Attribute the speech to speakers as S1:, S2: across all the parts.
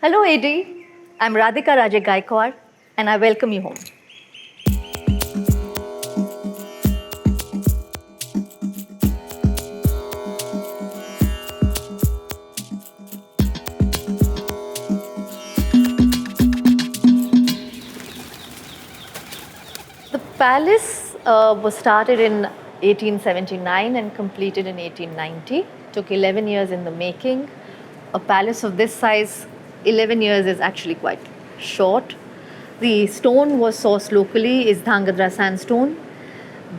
S1: Hello, AD. I'm Radhikaraje Gaekwad, and I welcome you home. The palace was started in 1879 and completed in 1890. Took 11 years in the making. A palace of this size, 11 years is actually quite short. The stone was sourced locally, is Dhangadra sandstone,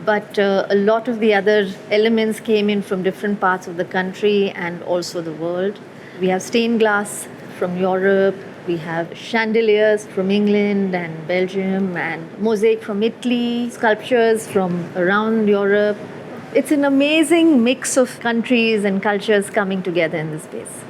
S1: but a lot of the other elements came in from different parts of the country and also the world. We have stained glass from Europe, we have chandeliers from England and Belgium, and mosaic from Italy, sculptures from around Europe. It's an amazing mix of countries and cultures coming together in this space.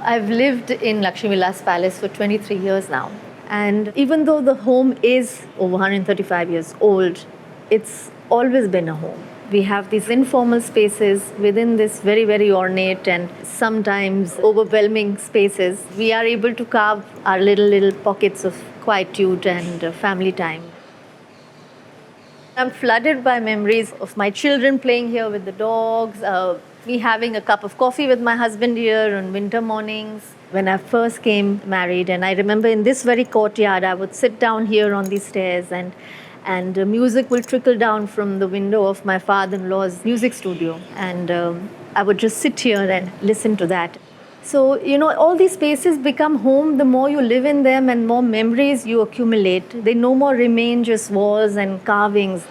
S1: I've lived in Lakshmi Vilas Palace for 23 years now. And even though the home is over 135 years old, it's always been a home. We have these informal spaces within this very, very ornate and sometimes overwhelming spaces. We are able to carve our little pockets of quietude and family time. I'm flooded by memories of my children playing here with the dogs, me having a cup of coffee with my husband here on winter mornings. When I first came married, and I remember in this very courtyard, I would sit down here on these stairs and music will trickle down from the window of my father-in-law's music studio. And I would just sit here and listen to that. So, all these spaces become home the more you live in them and more memories you accumulate. They no more remain just walls and carvings.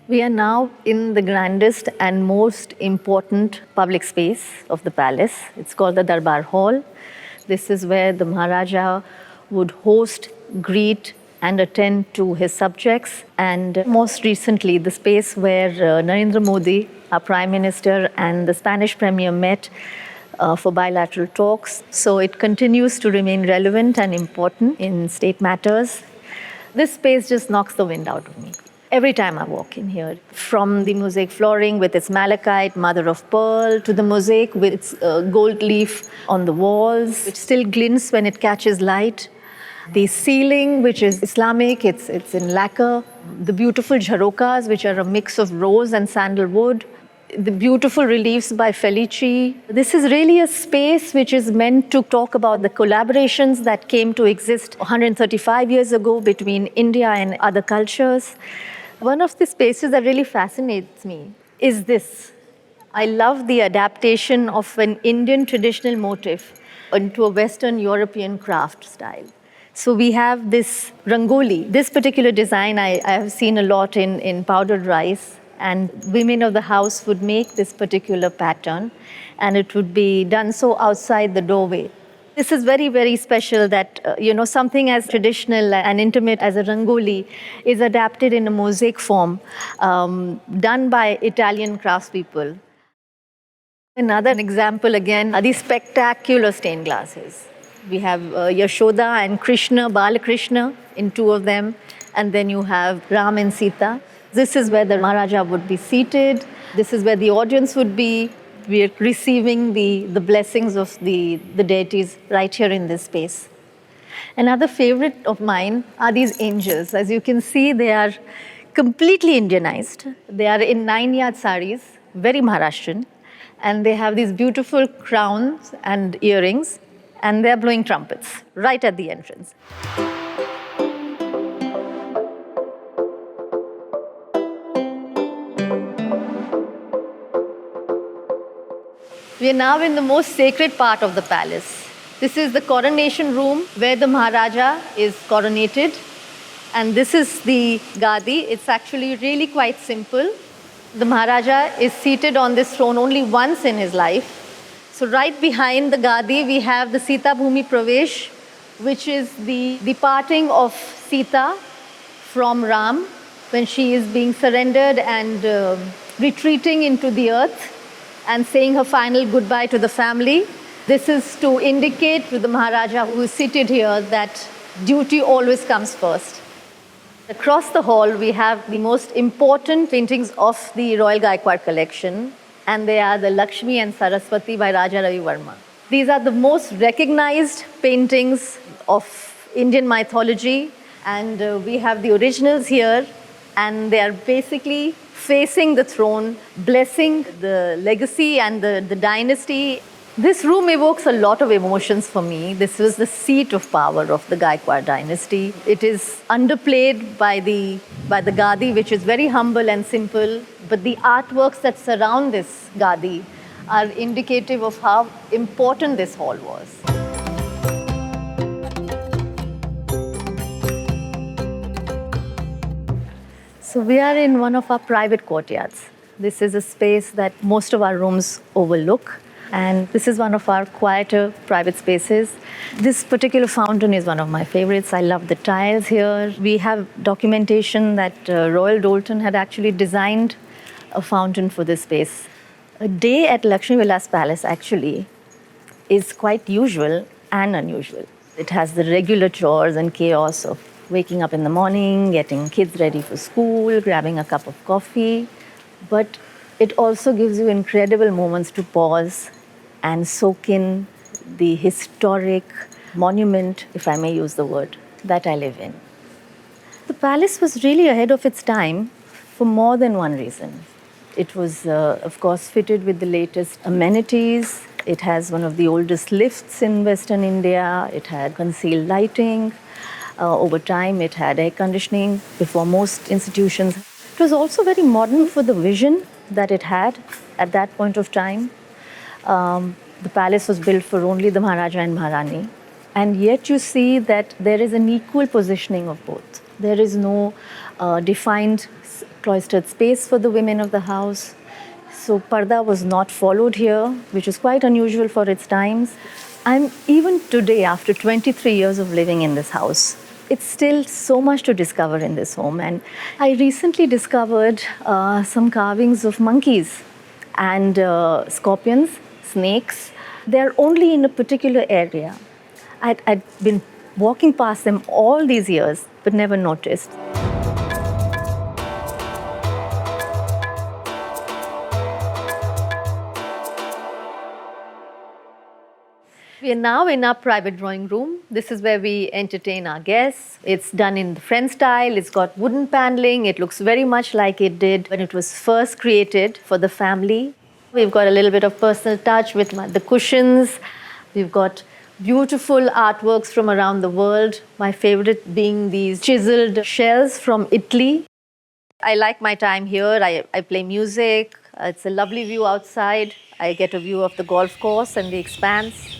S1: We are now in the grandest and most important public space of the palace. It's called the Darbar Hall. This is where the Maharaja would host, greet, and attend to his subjects. And most recently, the space where Narendra Modi, our Prime Minister, and the Spanish Premier met for bilateral talks. So it continues to remain relevant and important in state matters. This space just knocks the wind out of me every time I walk in here. From the mosaic flooring with its malachite, mother of pearl, to the mosaic with its gold leaf on the walls, which still glints when it catches light. The ceiling, which is Islamic, it's in lacquer. The beautiful jharokas, which are a mix of rose and sandalwood. The beautiful reliefs by Felici. This is really a space which is meant to talk about the collaborations that came to exist 135 years ago between India and other cultures. One of the spaces that really fascinates me is this. I love the adaptation of an Indian traditional motif into a Western European craft style. So we have this rangoli. This particular design I have seen a lot in powdered rice, and women of the house would make this particular pattern, and it would be done so outside the doorway. This is very, very special that, something as traditional and intimate as a rangoli is adapted in a mosaic form, done by Italian craftspeople. Another example again are these spectacular stained glasses. We have Yashoda and Krishna, Balakrishna in two of them, and then you have Ram and Sita. This is where the Maharaja would be seated. This is where the audience would be. We are receiving the blessings of the deities right here in this space. Another favorite of mine are these angels. As you can see, they are completely Indianized. They are in 9-yard saris, very Maharashtrian, and they have these beautiful crowns and earrings, and they're blowing trumpets right at the entrance. We are now in the most sacred part of the palace. This is the coronation room where the Maharaja is coronated. And this is the Gadi. It's actually really quite simple. The Maharaja is seated on this throne only once in his life. So right behind the Gadi, we have the Sita Bhumi Pravesh, which is the departing of Sita from Ram when she is being surrendered and retreating into the earth and saying her final goodbye to the family. This is to indicate to the Maharaja who is seated here that duty always comes first. Across the hall, we have the most important paintings of the Royal Gaekwad collection, and they are the Lakshmi and Saraswati by Raja Ravi Verma. These are the most recognized paintings of Indian mythology, and we have the originals here, and they are basically facing the throne, blessing the legacy and the dynasty. This room evokes a lot of emotions for me. This was the seat of power of the Gaekwad dynasty. It is underplayed by the Gadi, which is very humble and simple, but the artworks that surround this Gadi are indicative of how important this hall was. So we are in one of our private courtyards. This is a space that most of our rooms overlook. And this is one of our quieter private spaces. This particular fountain is one of my favorites. I love the tiles here. We have documentation that Royal Doulton had actually designed a fountain for this space. A day at Lakshmi Vilas Palace actually is quite usual and unusual. It has the regular chores and chaos of waking up in the morning, getting kids ready for school, grabbing a cup of coffee. But it also gives you incredible moments to pause and soak in the historic monument, if I may use the word, that I live in. The palace was really ahead of its time for more than one reason. It was, of course, fitted with the latest amenities. It has one of the oldest lifts in Western India. It had concealed lighting. Over time, it had air conditioning before most institutions. It was also very modern for the vision that it had at that point of time. The palace was built for only the Maharaja and Maharani. And yet you see that there is an equal positioning of both. There is no defined cloistered space for the women of the house. So parda was not followed here, which is quite unusual for its times. And even today, after 23 years of living in this house, it's still so much to discover in this home. And I recently discovered some carvings of monkeys and scorpions, snakes. They're only in a particular area. I'd been walking past them all these years, but never noticed. We are now in our private drawing room. This is where we entertain our guests. It's done in the French style. It's got wooden paneling. It looks very much like it did when it was first created for the family. We've got a little bit of personal touch with the cushions. We've got beautiful artworks from around the world. My favorite being these chiseled shells from Italy. I like my time here. I play music. It's a lovely view outside. I get a view of the golf course and the expanse.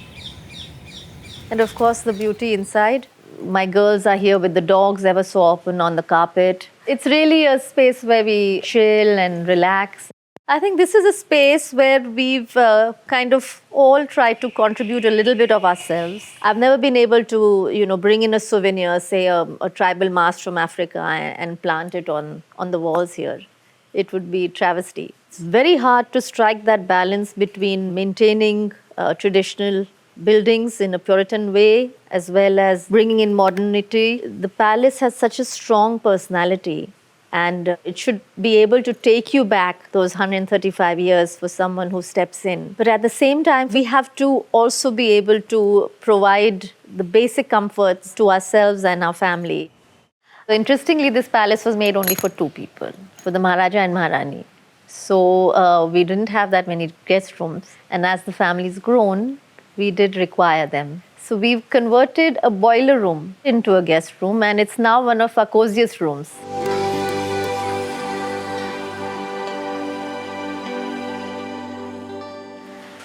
S1: And of course, the beauty inside. My girls are here with the dogs ever so often on the carpet. It's really a space where we chill and relax. I think this is a space where we've kind of all tried to contribute a little bit of ourselves. I've never been able to, bring in a souvenir, say a tribal mask from Africa and plant it on the walls here. It would be travesty. It's very hard to strike that balance between maintaining traditional buildings in a Puritan way, as well as bringing in modernity. The palace has such a strong personality, and it should be able to take you back those 135 years for someone who steps in. But at the same time, we have to also be able to provide the basic comforts to ourselves and our family. So interestingly, this palace was made only for two people, for the Maharaja and Maharani. So we didn't have that many guest rooms. And as the family's grown, we did require them. So we've converted a boiler room into a guest room, and it's now one of our coziest rooms.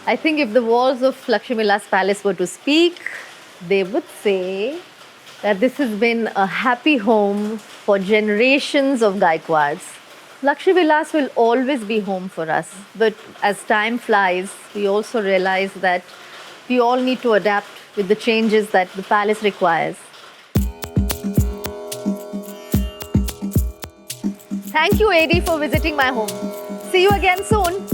S1: I think if the walls of Lakshmi Vilas Palace were to speak, they would say that this has been a happy home for generations of Gaekwads. Lakshmi Vilas will always be home for us, but as time flies, we also realize that we all need to adapt with the changes that the palace requires. Thank you, AD, for visiting my home. See you again soon.